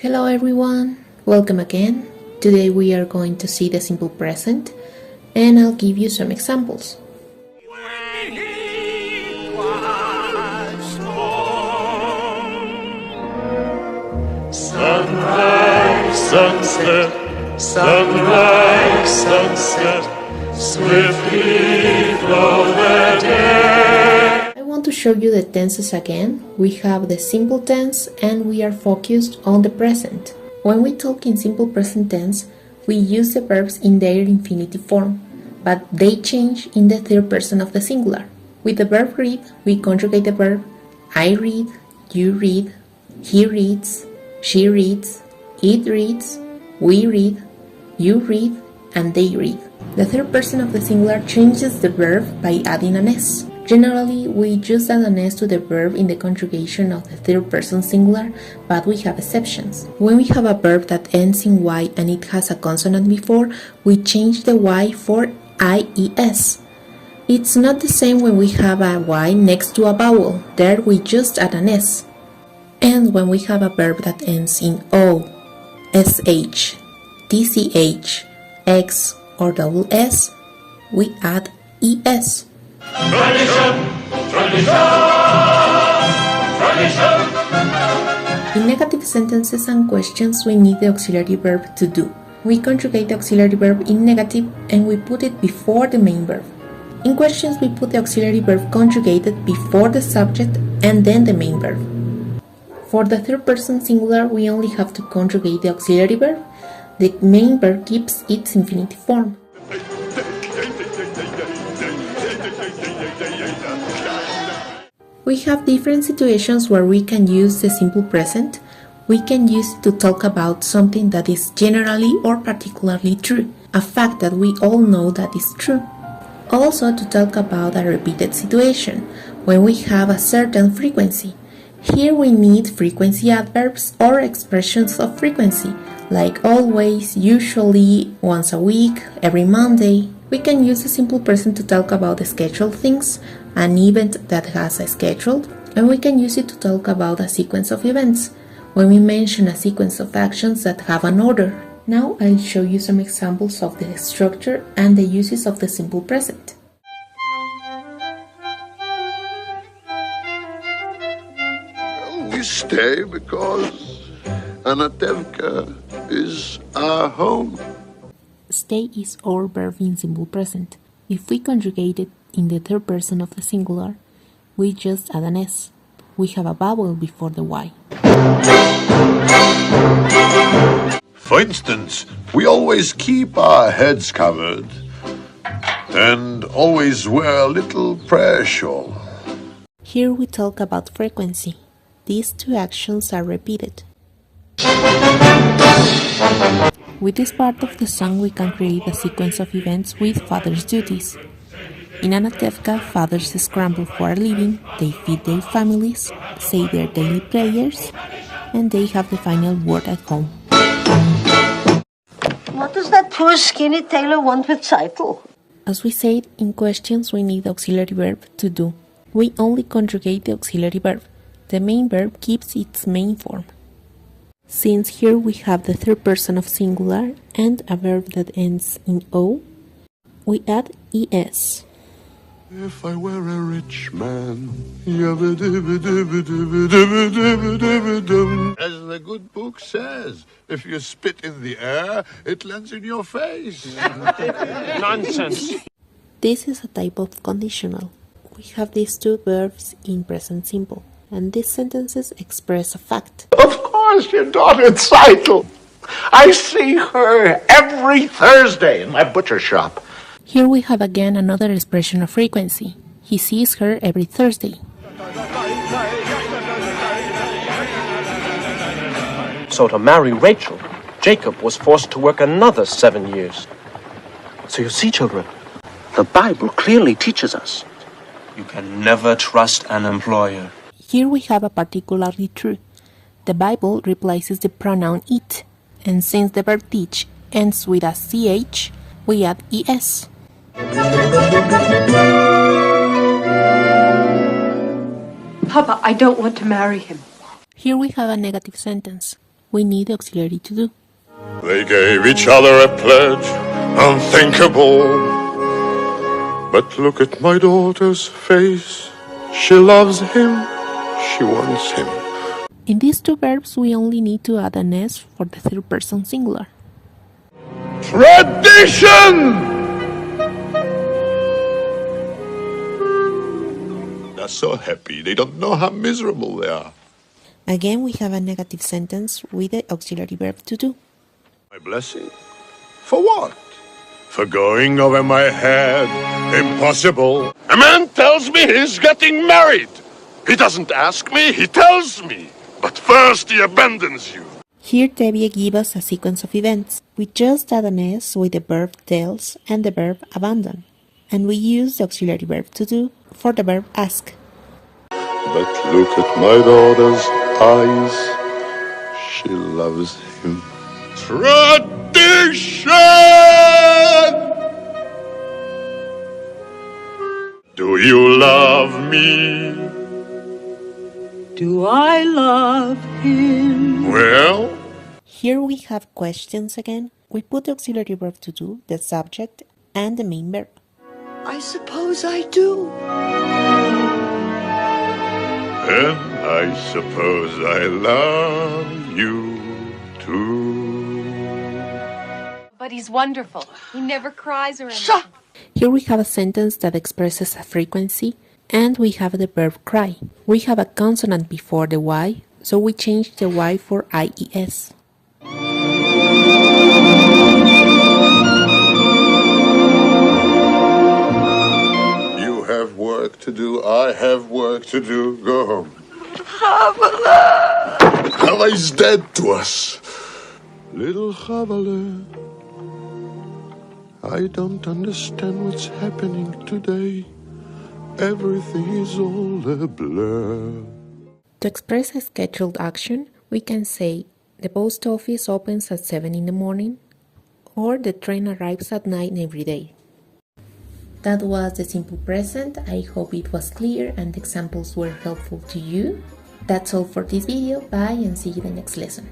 Hello everyone, welcome again. Today we are going to see the simple present and I'll give you some examples. When it was morn. Sunrise, sunset, sunrise, sunset, swiftly flow the day. I want to show you the tenses again. We have the simple tense and we are focused on the present. When we talk in simple present tense, we use the verbs in their infinitive form, but they change in the third person of the singular. With the verb read, we conjugate the verb I read, you read, he reads, she reads, it reads, we read, you read, and they read. The third person of the singular changes the verb by adding an S. Generally, we just add an S to the verb in the conjugation of the third person singular, but we have exceptions. When we have a verb that ends in Y and it has a consonant before, we change the Y for IES. It's not the same when we have a Y next to a vowel. There we just add an S. And when we have a verb that ends in O, SH, TCH, X, or double S, we add ES. Tradition, tradition, tradition. In negative sentences and questions, we need the auxiliary verb to do. We conjugate the auxiliary verb in negative and we put it before the main verb. In questions, we put the auxiliary verb conjugated before the subject and then the main verb. For the third person singular, we only have to conjugate the auxiliary verb. The main verb keeps its infinitive form. We have different situations where we can use the simple present. We can use it to talk about something that is generally or particularly true, a fact that we all know that is true. Also to talk about a repeated situation, when we have a certain frequency. Here we need frequency adverbs or expressions of frequency, like always, usually, once a week, every Monday. We can use the simple present to talk about the scheduled things, an event that has a schedule, and we can use it to talk about a sequence of events, when we mention a sequence of actions that have an order. Now I'll show you some examples of the structure and the uses of the simple present. We stay because Anatevka is our home. Stay is our verb in simple present. If we conjugate it in the third person of the singular, we just add an S. We have a vowel before the Y. For instance, we always keep our heads covered and always wear a little prayer shawl. Here we talk about frequency. These two actions are repeated. With this part of the song, we can create a sequence of events with father's duties. In Anatevka, fathers scramble for a living, they feed their families, say their daily prayers, and they have the final word at home. What does that poor skinny tailor want with Zeitel? As we said, in questions we need the auxiliary verb to do. We only conjugate the auxiliary verb. The main verb keeps its main form. Since here we have the third person of singular and a verb that ends in O, we add ES. If I were a rich man, as the good book says, if you spit in the air, it lands in your face. Nonsense. This is a type of conditional. We have these two verbs in present simple, and these sentences express a fact. Of course, your daughter Zeitel. I see her every Thursday in my butcher shop. Here we have again another expression of frequency. He sees her every Thursday. So to marry Rachel, Jacob was forced to work another 7 years. So you see, children, the Bible clearly teaches us you can never trust an employer. Here we have a particularly true. The Bible replaces the pronoun it, and since the verb teach ends with a ch, we add es. Papa, I don't want to marry him. Here we have a negative sentence. we need the auxiliary to do. They gave each other a pledge, unthinkable. But look at my daughter's face. She loves him. She wants him. In these two verbs, we only need to add an S for the third person singular. Tradition! They're so happy, they don't know how miserable they are. Again, we have a negative sentence with the auxiliary verb to do. My blessing? For what? For going over my head? Impossible. A man tells me he's getting married. He doesn't ask me, he tells me. But first he abandons you. Here Tevye gives us a sequence of events. We just add an S with the verb tells and the verb abandon. And we use the auxiliary verb to do for the verb ask. But look at my daughter's eyes. She loves him. Tradition! Do you love me? Do I love him? Well, Here we have questions again. We put the auxiliary verb to do, the subject, and the main verb. I suppose I do. and I suppose I love you too. But he's wonderful. He never cries or anything. Here we have a sentence that expresses a frequency, and we have the verb cry. We have a consonant before the Y, so we change the Y for IES. You have work to do, I have work to do. Go home. Chava is dead to us. Little Chavale, I don't understand what's happening today. Everything is all a blur. To express a scheduled action, we can say the post office opens at 7 in the morning, or the train arrives at 9 every day. That was the simple present. I hope it was clear and the examples were helpful to you. That's all for this video. Bye and see you in the next lesson.